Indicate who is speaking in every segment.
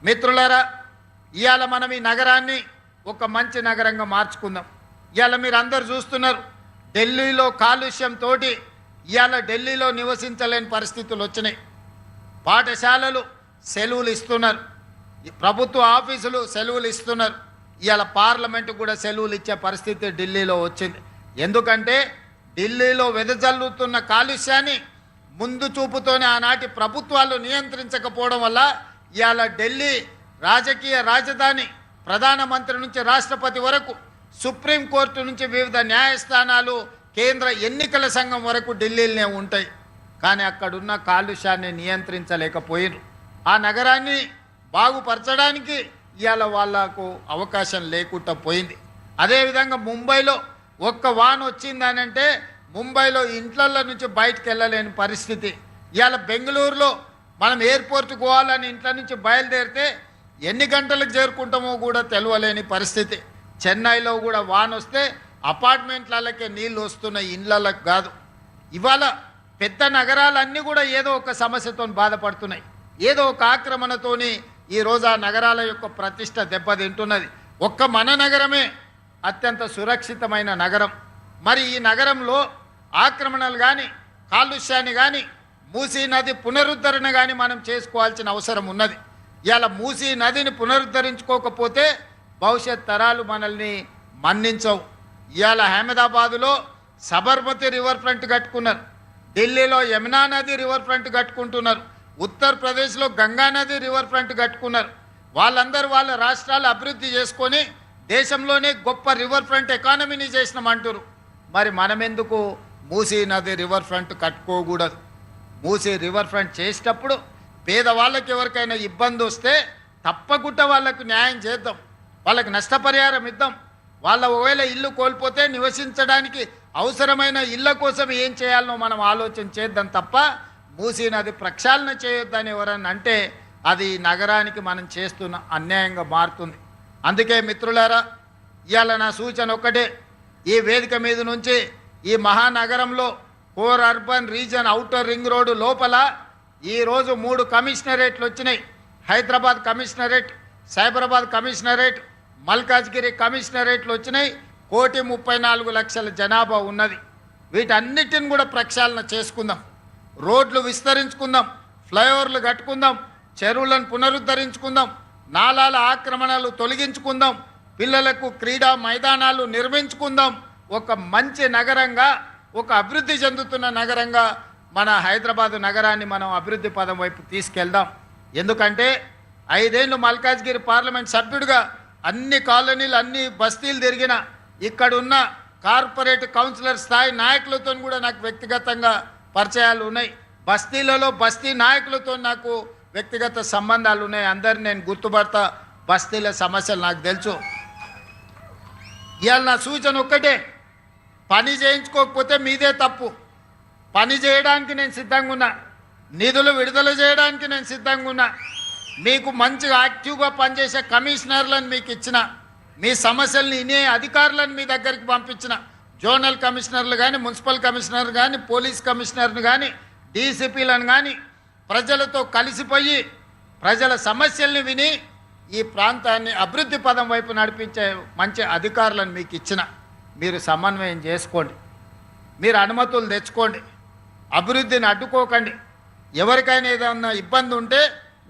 Speaker 1: మిత్రులారా, ఇవాళ మనం ఈ నగరాన్ని ఒక మంచి నగరంగా మార్చుకుందాం. ఇవాళ మీరు అందరు చూస్తున్నారు, ఢిల్లీలో కాలుష్యంతో ఇవాళ ఢిల్లీలో నివసించలేని పరిస్థితులు వచ్చినాయి. పాఠశాలలు సెలవులు ఇస్తున్నారు, ప్రభుత్వ ఆఫీసులు సెలవులు ఇస్తున్నారు. ఇవాళ పార్లమెంటు కూడా సెలవులు ఇచ్చే పరిస్థితి ఢిల్లీలో వచ్చింది. ఎందుకంటే ఢిల్లీలో వెదజల్లుతున్న కాలుష్యాన్ని ముందు చూపుతోనే ఆనాటి ప్రభుత్వాలు నియంత్రించకపోవడం వల్ల ఇవాళ ఢిల్లీ రాజకీయ రాజధాని, ప్రధానమంత్రి నుంచి రాష్ట్రపతి వరకు, సుప్రీంకోర్టు నుంచి వివిధ న్యాయస్థానాలు, కేంద్ర ఎన్నికల సంఘం వరకు ఢిల్లీలోనే ఉంటాయి. కానీ అక్కడున్న కాలుష్యాన్ని నియంత్రించలేకపోయినారు. ఆ నగరాన్ని బాగుపరచడానికి ఇవాళ వాళ్లకు అవకాశం లేకుండా పోయింది. అదేవిధంగా ముంబైలో ఒక్క వాన్ వచ్చిందనంటే ముంబైలో ఇంట్లల్లో నుంచి బయటకు వెళ్ళలేని పరిస్థితి. ఇవాళ బెంగళూరులో మనం ఎయిర్పోర్ట్కి పోవాలని ఇంట్లో నుంచి బయలుదేరితే ఎన్ని గంటలకు చేరుకుంటామో కూడా తెలియలేని పరిస్థితి. చెన్నైలో కూడా వాన్ వస్తే అపార్ట్మెంట్లకే నీళ్ళు వస్తున్నాయి, ఇళ్ళకు కాదు. ఇవాళ పెద్ద నగరాలన్నీ కూడా ఏదో ఒక సమస్యతో బాధపడుతున్నాయి, ఏదో ఒక ఆక్రమణతోని ఈరోజు ఆ నగరాల యొక్క ప్రతిష్ట దెబ్బతింటున్నది. ఒక్క మన నగరమే అత్యంత సురక్షితమైన నగరం. మరి ఈ నగరంలో ఆక్రమణలు కానీ, కాలుష్యాన్ని కానీ, మూసీ నది పునరుద్ధరణ కానీ మనం చేసుకోవాల్సిన అవసరం ఉన్నది. ఇవాళ మూసీ నదిని పునరుద్ధరించుకోకపోతే భవిష్యత్ తరాలు మనల్ని మన్నించవు. ఇవాళ అహ్మదాబాదులో సబర్మతి రివర్ ఫ్రంట్ కట్టుకున్నారు, ఢిల్లీలో యమునా నది రివర్ ఫ్రంట్ కట్టుకుంటున్నారు, ఉత్తరప్రదేశ్లో గంగా నది రివర్ ఫ్రంట్ కట్టుకున్నారు. వాళ్ళందరూ వాళ్ళ రాష్ట్రాలు అభివృద్ధి చేసుకొని దేశంలోనే గొప్ప రివర్ ఫ్రంట్ ఎకానమీని చేసినామంటారు. మరి మనం ఎందుకు మూసీ నది రివర్ ఫ్రంట్ కట్టుకోకూడదు? మూసీ రివర్ ఫ్రంట్ చేసేటప్పుడు పేదవాళ్ళకి ఎవరికైనా ఇబ్బంది వస్తే తప్పకుండా వాళ్ళకు న్యాయం చేద్దాం, వాళ్ళకి నష్టపరిహారం ఇద్దాం. వాళ్ళ ఒకవేళ ఇల్లు కోల్పోతే నివసించడానికి అవసరమైన ఇళ్ళ కోసం ఏం చేయాలనో మనం ఆలోచన చేద్దాం తప్ప మూసీ నది ప్రక్షాళన చేయొద్దని ఎవరన్నా అంటే అది నగరానికి మనం చేస్తున్న అన్యాయంగా మారుతుంది. అందుకే మిత్రులారా, ఇవాళ నా సూచన ఒక్కటే, ఈ వేదిక మీద నుంచి ఈ మహానగరంలో core urban reason outer ring road లోపల ఈరోజు 3 కమిషనరేట్లు వచ్చినాయి. హైదరాబాద్ కమిషనరేట్, సైబరాబాద్ కమిషనరేట్, మల్కాజ్గిరి కమిషనరేట్లు వచ్చినాయి. 1,34,00,000 జనాభా ఉన్నది. వీటన్నిటిని కూడా ప్రక్షాళన చేసుకుందాం, రోడ్లు విస్తరించుకుందాం, ఫ్లైఓవర్లు కట్టుకుందాం, చెరువులను పునరుద్ధరించుకుందాం, నాలాల ఆక్రమణలు తొలగించుకుందాం, పిల్లలకు క్రీడా మైదానాలు నిర్మించుకుందాం. ఒక మంచి నగరంగా, ఒక అభివృద్ధి చెందుతున్న నగరంగా మన హైదరాబాదు నగరాన్ని మనం అభివృద్ధి పదం వైపు తీసుకెళ్దాం. ఎందుకంటే 5 ఏళ్ళు మల్కాజ్గిరి పార్లమెంట్ సభ్యుడిగా అన్ని కాలనీలు, అన్ని బస్తీలు తిరిగిన, ఇక్కడున్న కార్పొరేట్ కౌన్సిలర్ స్థాయి నాయకులతో కూడా నాకు వ్యక్తిగతంగా పరిచయాలు ఉన్నాయి. బస్తీలలో బస్తీ నాయకులతో నాకు వ్యక్తిగత సంబంధాలు ఉన్నాయి. అందరిని నేను గుర్తుపడతా, బస్తీల సమస్యలు నాకు తెలుసు. ఇవాళ నా సూచన ఒక్కటే, పని చేయించుకోకపోతే మీదే తప్పు. పని చేయడానికి నేను సిద్ధంగా ఉన్నా, నిధులు విడుదల చేయడానికి నేను సిద్ధంగా ఉన్నా. మీకు మంచిగా యాక్టివ్గా పనిచేసే కమిషనర్లను మీకు ఇచ్చిన, మీ సమస్యల్ని వినే అధికారులను మీ దగ్గరికి పంపించిన, జోనల్ కమిషనర్లు కానీ, మున్సిపల్ కమిషనర్ కానీ, పోలీస్ కమిషనర్ను కానీ, డీసీపీలను కానీ ప్రజలతో కలిసిపోయి ప్రజల సమస్యల్ని విని ఈ ప్రాంతాన్ని అభివృద్ధి పదం వైపు నడిపించే మంచి అధికారులను మీకు ఇచ్చిన. మీరు సమన్వయం చేసుకోండి, మీరు అనుమతులు తెచ్చుకోండి, అభివృద్ధిని అడ్డుకోకండి. ఎవరికైనా ఏదైనా ఇబ్బంది ఉంటే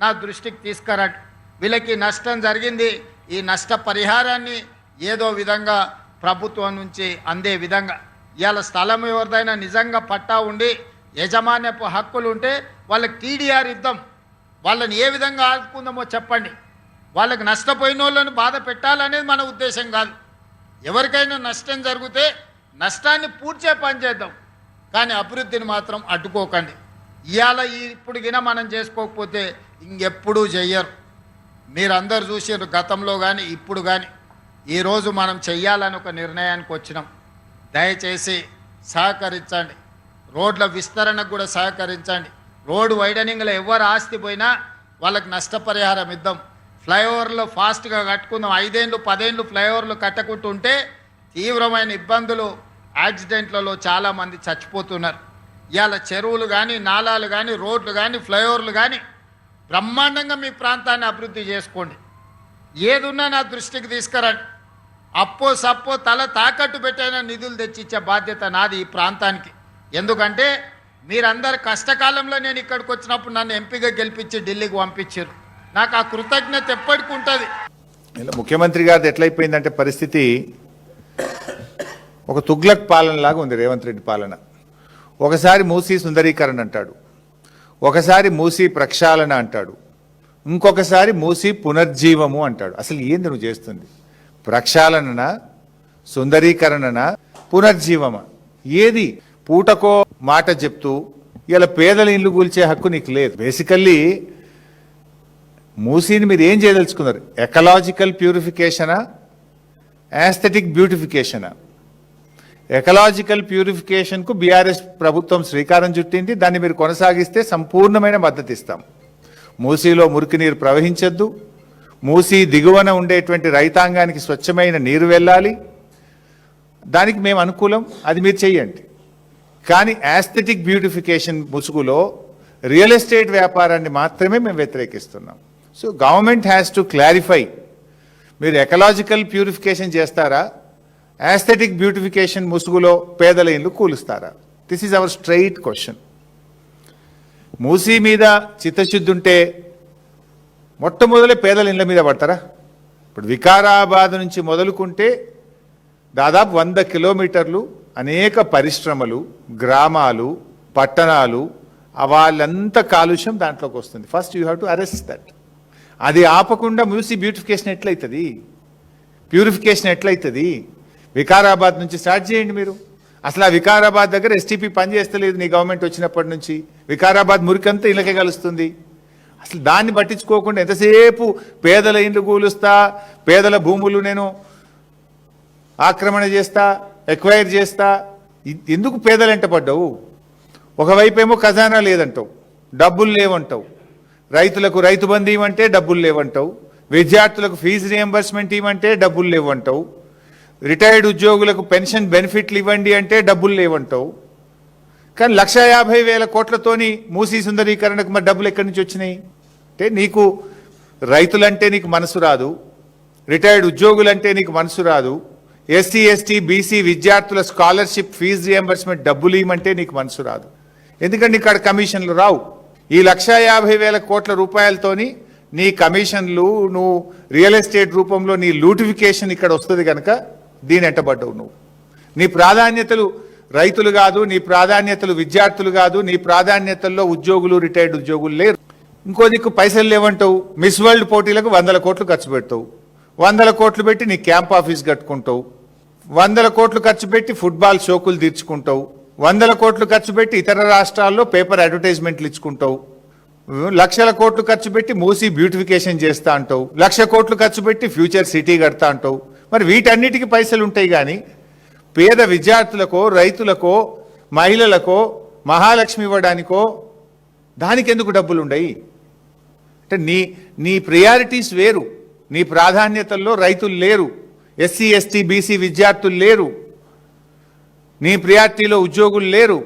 Speaker 1: నా దృష్టికి తీసుకురండి. వీళ్ళకి నష్టం జరిగింది, ఈ నష్ట పరిహారాన్ని ఏదో విధంగా ప్రభుత్వం నుంచి అందే విధంగా. ఇవాళ స్థలం ఎవరిదైనా నిజంగా పట్టా ఉండి యజమాన్యపు హక్కులు ఉంటే వాళ్ళకి టీడీఆర్ ఇద్దాం, వాళ్ళని ఏ విధంగా ఆదుకుందామో చెప్పండి. వాళ్ళకి నష్టపోయిన వాళ్ళని బాధ పెట్టాలనేది మన ఉద్దేశం కాదు. ఎవరికైనా నష్టం జరిగితే నష్టాన్ని పూడ్చే పని చేద్దాం, కానీ అభివృద్ధిని మాత్రం అడ్డుకోకండి. ఇవాళ ఇప్పుడు గిన మనం చేసుకోకపోతే ఇంకెప్పుడూ చెయ్యరు. మీరందరూ చూసారు గతంలో కానీ ఇప్పుడు కానీ. ఈరోజు మనం చెయ్యాలని ఒక నిర్ణయానికి వచ్చినాం. దయచేసి సహకరించండి, రోడ్ల విస్తరణకు కూడా సహకరించండి. రోడ్డు వైడనింగ్లో ఎవరు ఆస్తి పోయినా వాళ్ళకి నష్టపరిహారం ఇద్దాం. ఫ్లైఓవర్లో ఫాస్ట్గా కట్టుకుందాం. 5 ఏళ్ళు 10 ఏళ్ళు ఫ్లైఓవర్లు కట్టకుంటుంటే తీవ్రమైన ఇబ్బందులు, యాక్సిడెంట్లలో చాలామంది చచ్చిపోతున్నారు. ఇవాళ చెరువులు కానీ, నాలాలు కానీ, రోడ్లు కానీ, ఫ్లైఓవర్లు కానీ బ్రహ్మాండంగా మీ ప్రాంతాన్ని అభివృద్ధి చేసుకోండి. ఏదున్నా నా దృష్టికి తీసుకురండి. అప్పో సప్పో తల తాకట్టు పెట్టైనా నిధులు తెచ్చిచ్చే బాధ్యత నాది ఈ ప్రాంతానికి. ఎందుకంటే మీరందరు కష్టకాలంలో నేను ఇక్కడికి వచ్చినప్పుడు నన్ను ఎంపీగా గెలిపించి ఢిల్లీకి పంపించారు. నాకు ఆ కృతజ్ఞత ఎప్పటికి ఉంటుంది.
Speaker 2: ఇలా ముఖ్యమంత్రి గారిది ఎట్లయిపోయిందంటే పరిస్థితి ఒక తుగ్లక్ పాలనలాగా ఉంది రేవంత్ రెడ్డి పాలన. ఒకసారి మూసీ సుందరీకరణ అంటాడు, ఒకసారి మూసీ ప్రక్షాళన అంటాడు, ఇంకొకసారి మూసీ పునర్జీవము అంటాడు. అసలు ఏంది నువ్వు చేస్తుంది? ప్రక్షాళన, సుందరీకరణ, పునర్జీవమా? ఏది? పూటకో మాట చెప్తూ ఇలా పేదల ఇల్లు కూల్చే హక్కు నీకు లేదు. బేసికల్లీ మూసీని మీరు ఏం చేయదలుచుకున్నారు? ఎకలాజికల్ ప్యూరిఫికేషనా, యాస్థెటిక్ బ్యూటిఫికేషనా? ఎకలాజికల్ ప్యూరిఫికేషన్కు బీఆర్ఎస్ ప్రభుత్వం శ్రీకారం చుట్టింది. దాన్ని మీరు కొనసాగిస్తే సంపూర్ణమైన మద్దతు ఇస్తాం. మూసీలో మురికి నీరు ప్రవహించద్దు, మూసీ దిగువన ఉండేటువంటి రైతాంగానికి స్వచ్ఛమైన నీరు వెళ్ళాలి. దానికి మేము అనుకూలం, అది మీరు చెయ్యండి. కానీ యాస్థెటిక్ బ్యూటిఫికేషన్ ముసుగులో రియల్ ఎస్టేట్ వ్యాపారాన్ని మాత్రమే మేము వ్యతిరేకిస్తున్నాం. So government has to clarify, మీరు ఎకలాజికల్ ప్యూరిఫికేషన్ చేస్తారా, యాస్థెటిక్ బ్యూటిఫికేషన్ ముసుగులో పేదల ఇల్లు కూలుస్తారా? This is our straight question. Musi మీద చిత్తశుద్ధి ఉంటే మొట్టమొదలే పేదల ఇళ్ళ మీద పడతారా? ఇప్పుడు వికారాబాద్ నుంచి మొదలుకుంటే దాదాపు 100 కిలోమీటర్లు అనేక పరిశ్రమలు, గ్రామాలు, పట్టణాలు, వాళ్ళంతా కాలుష్యం దాంట్లోకి వస్తుంది. First you have to arrest that. అది ఆపకుండా మూసీ బ్యూటిఫికేషన్ ఎట్లయితుంది, ప్యూరిఫికేషన్ ఎట్లయితుంది? వికారాబాద్ నుంచి స్టార్ట్ చేయండి మీరు. అసలు ఆ వికారాబాద్ దగ్గర ఎస్టీపీ పనిచేస్తలేదు నీ గవర్నమెంట్ వచ్చినప్పటి నుంచి. వికారాబాద్ మురికంతా ఇళ్ళకే కలుస్తుంది. అసలు దాన్ని పట్టించుకోకుండా ఎంతసేపు పేదల ఇండ్లు కూలుస్తా, పేదల భూములు నేను ఆక్రమణ చేస్తా, ఎక్వైర్ చేస్తా. ఎందుకు పేదలు ఎంట పడ్డావు? ఒకవైపేమో ఖజానా లేదంటావు, డబ్బులు లేవంటావు, రైతులకు రైతు బంధు ఇవ్వంటే డబ్బులు లేవంటావు, విద్యార్థులకు ఫీజు రియంబర్స్మెంట్ ఇవ్వంటే డబ్బులు లేవంటావు, రిటైర్డ్ ఉద్యోగులకు పెన్షన్ బెనిఫిట్లు ఇవ్వండి అంటే డబ్బులు లేవంటావు. కానీ 1,50,000 కోట్లతోని మూసీ సుందరీకరణకు మరి డబ్బులు ఎక్కడి నుంచి వచ్చినాయి? అంటే నీకు రైతులంటే నీకు మనసు రాదు, రిటైర్డ్ ఉద్యోగులంటే నీకు మనసు రాదు, ఎస్సీ ఎస్టీ బీసీ విద్యార్థుల స్కాలర్షిప్ ఫీజు రియంబర్స్మెంట్ డబ్బులు ఇవ్వమంటే నీకు మనసు రాదు. ఎందుకంటే నీకు అక్కడ కమిషన్లు రావు. ఈ 1,50,000 కోట్ల రూపాయలతోని నీ కమిషన్లు, నువ్వు రియల్ ఎస్టేట్ రూపంలో నీ లూటిఫికేషన్ ఇక్కడ వస్తుంది కనుక దీని ఎంటబడ్డవు నువ్వు. నీ ప్రాధాన్యతలు రైతులు కాదు, నీ ప్రాధాన్యతలు విద్యార్థులు కాదు, నీ ప్రాధాన్యతల్లో ఉద్యోగులు, రిటైర్డ్ ఉద్యోగులు లేరు. ఇంకో దిక్కు పైసలు లేవంటావు, మిస్ వరల్డ్ పోటీలకు 100 కోట్లు ఖర్చు పెడతావు, 100 కోట్లు పెట్టి నీ క్యాంప్ ఆఫీస్ కట్టుకుంటావు, 100 కోట్లు ఖర్చు పెట్టి ఫుట్బాల్ షోకులు తీర్చుకుంటావు, 100 కోట్లు ఖర్చు పెట్టి ఇతర రాష్ట్రాల్లో పేపర్ అడ్వర్టైజ్మెంట్లు ఇచ్చుకుంటావు, 1,00,000 కోట్లు ఖర్చు పెట్టి మూసీ బ్యూటిఫికేషన్ చేస్తా అంటావు, 1,00,000 కోట్లు ఖర్చు పెట్టి ఫ్యూచర్ సిటీ కడతా అంటావు. మరి వీటన్నిటికీ పైసలు ఉంటాయి కానీ పేద విద్యార్థులకో, రైతులకో, మహిళలకో మహాలక్ష్మి ఇవ్వడానికో దానికి ఎందుకు డబ్బులు ఉండయి? అంటే నీ ప్రియారిటీస్ వేరు. నీ ప్రాధాన్యతల్లో రైతులు లేరు, ఎస్సీ ఎస్టీ బీసీ విద్యార్థులు లేరు, నీ ప్రియారిటీలో ఉద్యోగులు లేరు,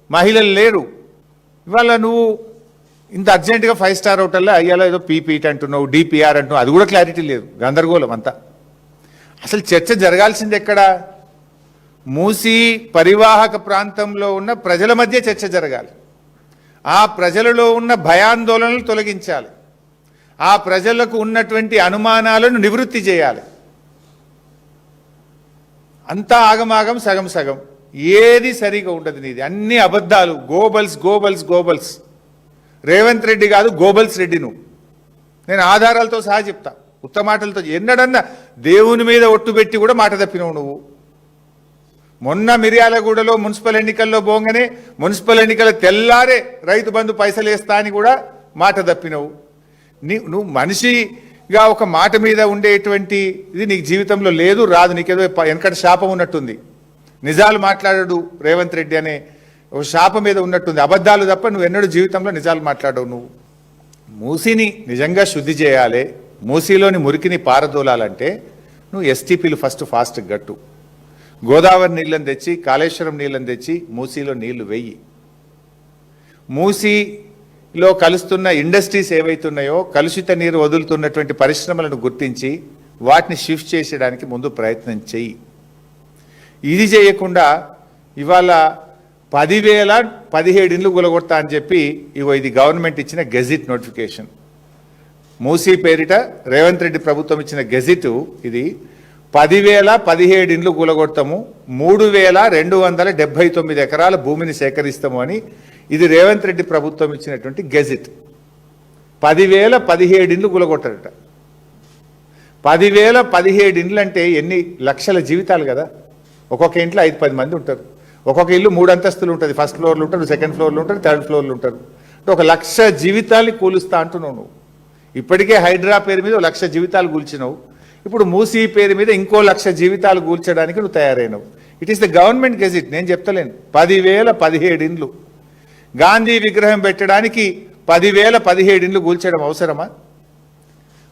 Speaker 2: మహిళలు లేరు. ఇవాళ నువ్వు ఇంత అర్జెంటుగా 5 స్టార్ హోటల్లో అయ్యాలో ఏదో పీపీటీ అంటున్నావు, డిపిఆర్ అంటున్నావు, అది కూడా క్లారిటీ లేదు, గందరగోళం అంతా. అసలు చర్చ జరగాల్సింది ఎక్కడ? మూసీ పరివాహక ప్రాంతంలో ఉన్న ప్రజల మధ్య చర్చ జరగాలి. ఆ ప్రజలలో ఉన్న భయాందోళనలు తొలగించాలి, ఆ ప్రజలకు ఉన్నటువంటి అనుమానాలను నివృత్తి చేయాలి. అంతా ఆగమాగం, సగం సగం, ఏది సరిగా ఉండదు. నీది అన్ని అబద్ధాలు, Goebbels Goebbels Goebbels. Revanth Reddy కాదు, గోబల్స్ రెడ్డి నువ్వు. నేను ఆధారాలతో సహా చెప్తా, ఉత్త మాటలతో. ఎన్నడన్నా దేవుని మీద ఒట్టు పెట్టి కూడా మాట తప్పినవు నువ్వు. మొన్న మిర్యాలగూడలో మున్సిపల్ ఎన్నికల్లో పోగానే మున్సిపల్ ఎన్నికల తెల్లారే రైతు బంధు పైసలు వేస్తా అని కూడా మాట తప్పినవు. నువ్వు మనిషిగా ఒక మాట మీద ఉండేటువంటి ఇది నీకు జీవితంలో లేదు, రాదు. నీకేదో వెనకటి శాపం ఉన్నట్టుంది. నిజాలు మాట్లాడాడు రేవంత్ రెడ్డి అనే ఒక శాపం మీద ఉన్నట్టుంది. అబద్ధాలు తప్ప నువ్వు ఎన్నడూ జీవితంలో నిజాలు మాట్లాడవు. నువ్వు మూసీని నిజంగా శుద్ధి చేయాలి, మూసీలోని మురికిని పారదోలాలంటే నువ్వు ఎస్టీపీలు ఫాస్ట్ గట్టు. గోదావరి నీళ్ళని తెచ్చి, కాళేశ్వరం నీళ్ళని తెచ్చి మూసీలో నీళ్లు వెయ్యి. మూసీ లో కలుస్తున్న ఇండస్ట్రీస్ ఏవైతున్నాయో కలుషిత నీరు వదులుతున్నటువంటి పరిశ్రమలను గుర్తించి వాటిని షిఫ్ట్ చేసేయడానికి ముందు ప్రయత్నం చెయ్యి. ఇది చేయకుండా ఇవాళ 10,017 ఇండ్లు కూలగొడతా అని చెప్పి ఇగో ఇది గవర్నమెంట్ ఇచ్చిన గెజిట్ నోటిఫికేషన్. మూసీ పేరిట రేవంత్ రెడ్డి ప్రభుత్వం ఇచ్చిన గెజిట్ ఇది. 10,017 ఇండ్లు కూలగొడతాము, 3,279 ఎకరాల భూమిని సేకరిస్తాము అని ఇది రేవంత్ రెడ్డి ప్రభుత్వం ఇచ్చినటువంటి గెజిట్. 10,017 ఇండ్లు కూలగొట్టారట. 10,017 ఇండ్లు అంటే ఎన్ని లక్షల జీవితాలు కదా. ఒక్కొక్క ఇంట్లో 5-10 మంది ఉంటారు. ఒక్కొక్క ఇల్లు 3 అంతస్తులు ఉంటుంది. ఫస్ట్ ఫ్లోర్లు ఉంటారు, సెకండ్ ఫ్లోర్లు ఉంటారు, థర్డ్ ఫ్లోర్లు ఉంటారు. అంటే 1,00,000 జీవితాల్ని కూలుస్తా అంటున్నావు నువ్వు. ఇప్పటికే హైడ్రా పేరు మీద 1,00,000 జీవితాలు కూల్చినావు. ఇప్పుడు మూసీ పేరు మీద ఇంకో 1,00,000 జీవితాలు కూల్చడానికి నువ్వు తయారైనవు. It is the government gazette, నేను చెప్తలేను. 10,017 ఇండ్లు. గాంధీ విగ్రహం పెట్టడానికి 10,017 ఇండ్లు కూల్చడం అవసరమా?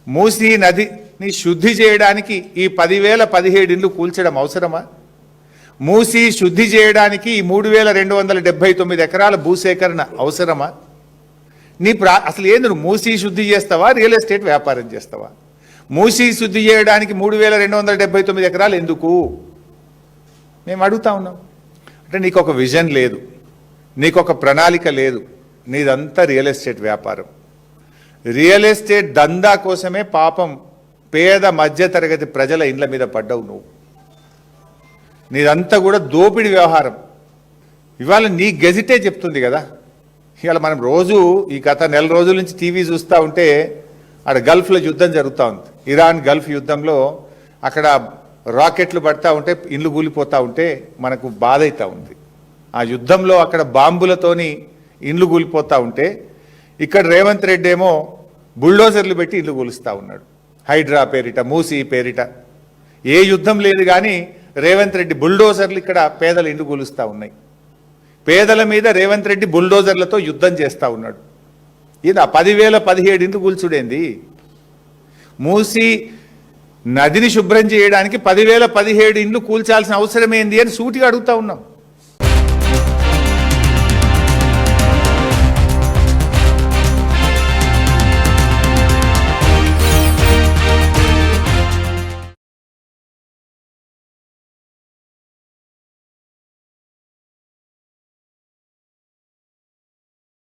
Speaker 2: మూసీ నదిని శుద్ధి చేయడానికి ఈ 10,017 ఇండ్లు కూల్చడం అవసరమా? మూసీ శుద్ధి చేయడానికి ఈ 3,279 ఎకరాల భూసేకరణ అవసరమా? అసలు ఏంది, నువ్వు మూసీ శుద్ధి చేస్తావా, రియల్ ఎస్టేట్ వ్యాపారం చేస్తావా? మూసీ శుద్ధి చేయడానికి 3,279 ఎకరాలు ఎందుకు మేము అడుగుతా ఉన్నాం. అంటే నీకు ఒక విజన్ లేదు, నీకు ఒక ప్రణాళిక లేదు, నీదంతా రియల్ ఎస్టేట్ వ్యాపారం. రియల్ ఎస్టేట్ దందా కోసమే పాపం పేద మధ్యతరగతి ప్రజల ఇండ్ల మీద పడ్డావు నువ్వు. నీదంతా కూడా దోపిడి వ్యవహారం. ఇవాళ నీ గెజిటే చెప్తుంది కదా. ఇవాళ మనం రోజు ఈ గత నెల రోజుల నుంచి టీవీ చూస్తూ ఉంటే అక్కడ గల్ఫ్లో యుద్ధం జరుగుతూ ఉంది. ఇరాన్ గల్ఫ్ యుద్ధంలో అక్కడ రాకెట్లు పడతా ఉంటే, ఇండ్లు కూలిపోతూ ఉంటే మనకు బాధ అవుతూ ఉంది. ఆ యుద్ధంలో అక్కడ బాంబులతోని ఇండ్లు కూలిపోతూ ఉంటే ఇక్కడ రేవంత్ రెడ్డి ఏమో బుల్డోజర్లు పెట్టి ఇల్లు కూలుస్తూ ఉన్నాడు. హైడ్రా పేరిట, మూసీ పేరిట. ఏ యుద్ధం లేదు కానీ రేవంత్ రెడ్డి బుల్డోజర్లు ఇక్కడ పేదల ఇండ్లు కూలుస్తూ ఉన్నాయి. పేదల మీద రేవంత్ రెడ్డి బుల్డోజర్లతో యుద్ధం చేస్తూ ఉన్నాడు. ఇది 10,017 ఇండ్లు కూల్చుడేంది? మూసీ నదిని శుభ్రం చేయడానికి 10,017 ఇండ్లు కూల్చాల్సిన అవసరం ఏంది అని సూటిగా అడుగుతా ఉన్నాం.